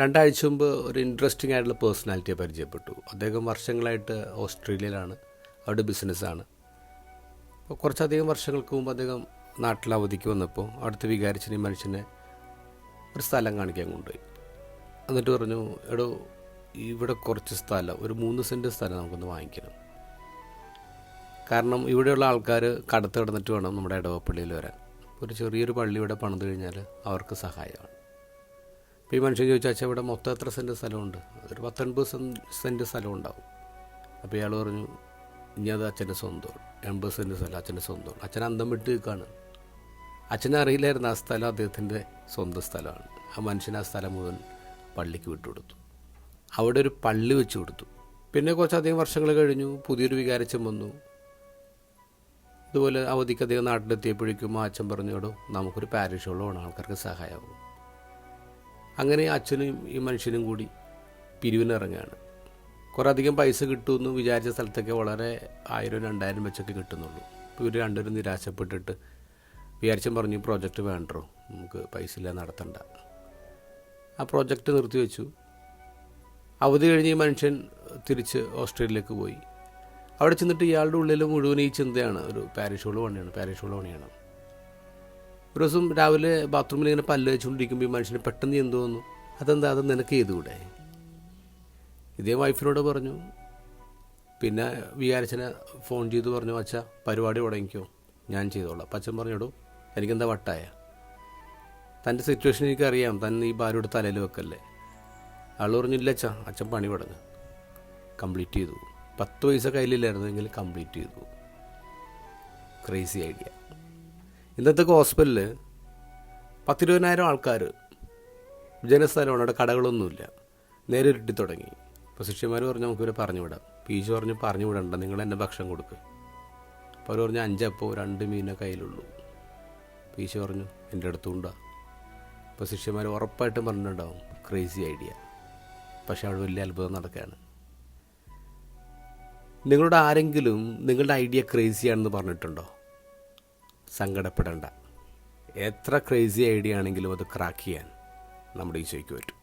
രണ്ടാഴ്ച മുമ്പ് ഒരു ഇൻട്രസ്റ്റിംഗ് ആയിട്ടുള്ള പേഴ്സണാലിറ്റിയെ പരിചയപ്പെട്ടു. അദ്ദേഹം വർഷങ്ങളായിട്ട് ഓസ്ട്രേലിയയിലാണ്, അവിടെ ബിസിനസ്സാണ്. അപ്പോൾ കുറച്ചധികം വർഷങ്ങൾക്ക് മുമ്പ് അദ്ദേഹം നാട്ടിൽ അവധിക്ക് വന്നപ്പോൾ അവിടുത്തെ വികാരിച്ചനെ മനുഷ്യനെ ഒരു സ്ഥലം കാണിക്കാൻ കൊണ്ടുപോയി. എന്നിട്ട് പറഞ്ഞു, എടോ ഇവിടെ കുറച്ച് സ്ഥലം, ഒരു 3 സെൻറ്റ് സ്ഥലം നമുക്കൊന്ന് വാങ്ങിക്കണം. കാരണം ഇവിടെയുള്ള ആൾക്കാർ കടത്ത് കിടന്നിട്ട് വേണം നമ്മുടെ ഇടവപ്പള്ളിയിൽ വരാൻ. ഒരു ചെറിയൊരു പള്ളി ഇവിടെ പണിത് കഴിഞ്ഞാൽ അവർക്ക് സഹായമാണ്. അപ്പോൾ ഈ മനുഷ്യൻ ചോദിച്ചാൽ, അച്ഛൻ ഇവിടെ മൊത്തം എത്ര സെൻറ്റ് സ്ഥലമുണ്ട്? അതൊരു 19 സെൻറ്റ് സ്ഥലം ഉണ്ടാവും. അപ്പോൾ ഇയാൾ പറഞ്ഞു, ഇനി അത് അച്ഛൻ്റെ സ്വന്തമാണ്, 80 സെൻറ്റ് സ്ഥലം അച്ഛൻ്റെ സ്വന്തമാണ്. അച്ഛൻ അന്തം വിട്ട് നിൽക്കുകയാണ്. അച്ഛനെ അറിയില്ലായിരുന്നു ആ സ്ഥലം അദ്ദേഹത്തിൻ്റെ സ്വന്തം സ്ഥലമാണ്. ആ മനുഷ്യൻ ആ സ്ഥലം മുഴുവൻ പള്ളിക്ക് വിട്ടുകൊടുത്തു. അവിടെ ഒരു പള്ളി വെച്ച് കൊടുത്തു. പിന്നെ കുറച്ചധികം വർഷങ്ങൾ കഴിഞ്ഞു, പുതിയൊരു വികാരിച്ചൻ വന്നു. ഇതുപോലെ അവധിക്ക് അധികം നാട്ടിലെത്തിയപ്പോഴേക്കും ആ അച്ഛൻ പറഞ്ഞു, എടോ നമുക്കൊരു പാരിഷ് ഹോൾ വേണം, ആൾക്കാർക്ക് സഹായമാകും. അങ്ങനെ അച്ഛനും ഈ മനുഷ്യനും കൂടി പിരിവിനിറങ്ങുകയാണ്. കുറേ അധികം പൈസ കിട്ടുമെന്ന് വിചാരിച്ച സ്ഥലത്തൊക്കെ വളരെ 1000-2000 വെച്ചൊക്കെ കിട്ടുന്നുള്ളൂ. ഇപ്പോൾ ഇവർ രണ്ടുപേരും നിരാശപ്പെട്ടിട്ട് വിചാരിച്ചൻ പറഞ്ഞു, ഈ പ്രോജക്റ്റ് വേണ്ടോ, നമുക്ക് പൈസ ഇല്ല, നടത്തണ്ട. ആ പ്രോജക്റ്റ് നിർത്തിവെച്ചു. അവധി കഴിഞ്ഞ് ഈ മനുഷ്യൻ തിരിച്ച് ഓസ്ട്രേലിയയിലേക്ക് പോയി. അവിടെ ചെന്നിട്ട് ഇയാളുടെ ഉള്ളിൽ മുഴുവൻ ഈ ചിന്തയാണ്, ഒരു പാരിഷ് ഹോൾ പണിയാണ്. ഒരു ദിവസം രാവിലെ ബാത്റൂമിൽ ഇങ്ങനെ പല്ല് വെച്ചുകൊണ്ടിരിക്കുമ്പോൾ ഈ മനുഷ്യന് പെട്ടെന്ന് എന്ത് തോന്നുന്നു, അതെന്താ, അത് നിനക്ക് ചെയ്തുകൂടെ? ഇതേ വൈഫിനോട് പറഞ്ഞു. പിന്നെ വിചാരിച്ചനെ ഫോൺ ചെയ്ത് പറഞ്ഞു, അച്ഛാ പരിപാടി തുടങ്ങിക്കോ, ഞാൻ ചെയ്തോളാം. അപ്പം അച്ഛൻ പറഞ്ഞോടൂ, എനിക്കെന്താ വട്ടായ, തൻ്റെ സിറ്റുവേഷൻ എനിക്കറിയാം, തന്നെ ഈ ഭാര്യയുടെ തലയിൽ വെക്കല്ലേ. ആൾ പറഞ്ഞില്ല അച്ഛാ, അച്ഛൻ പണി തുടങ്ങി, കംപ്ലീറ്റ് ചെയ്തു. 10 പൈസ കയ്യിലില്ലായിരുന്നെങ്കിൽ കംപ്ലീറ്റ് ചെയ്തു. Crazy idea. ഇന്നത്തെ ഹോസ്പിറ്റലിൽ 10-20,000 ആൾക്കാർ, ജനസ്ഥലമാണ്, അവിടെ കടകളൊന്നുമില്ല. നേരെ ഇരുട്ടി തുടങ്ങി. അപ്പോൾ ശിഷ്യന്മാർ പറഞ്ഞു, നമുക്കിവരെ പറഞ്ഞു വിടാം. ഈശോ പറഞ്ഞു വിടണ്ട, നിങ്ങൾ എന്നെ ഭക്ഷണം കൊടുക്കുക. അപ്പോൾ അവർ പറഞ്ഞു, 5 അപ്പോൾ 2 മീനേ കയ്യിലുള്ളൂ. ഈശോ പറഞ്ഞു, എൻ്റെ അടുത്തുണ്ടാ. അപ്പോൾ ശിഷ്യന്മാർ ഉറപ്പായിട്ടും പറഞ്ഞിട്ടുണ്ടാവും, ക്രേസി ഐഡിയ. പക്ഷെ അവിടെ വലിയ അത്ഭുതം നടക്കുകയാണ്. നിങ്ങളുടെ ആരെങ്കിലും നിങ്ങളുടെ ഐഡിയ ക്രേസിയാണെന്ന് പറഞ്ഞിട്ടുണ്ടോ? സങ്കടപ്പെടേണ്ട. എത്ര ക്രേസി ഐഡിയ ആണെങ്കിലും അത് ക്രാക്ക് ചെയ്യാൻ നമ്മുടെ ഈശോയ്ക്ക് പറ്റും.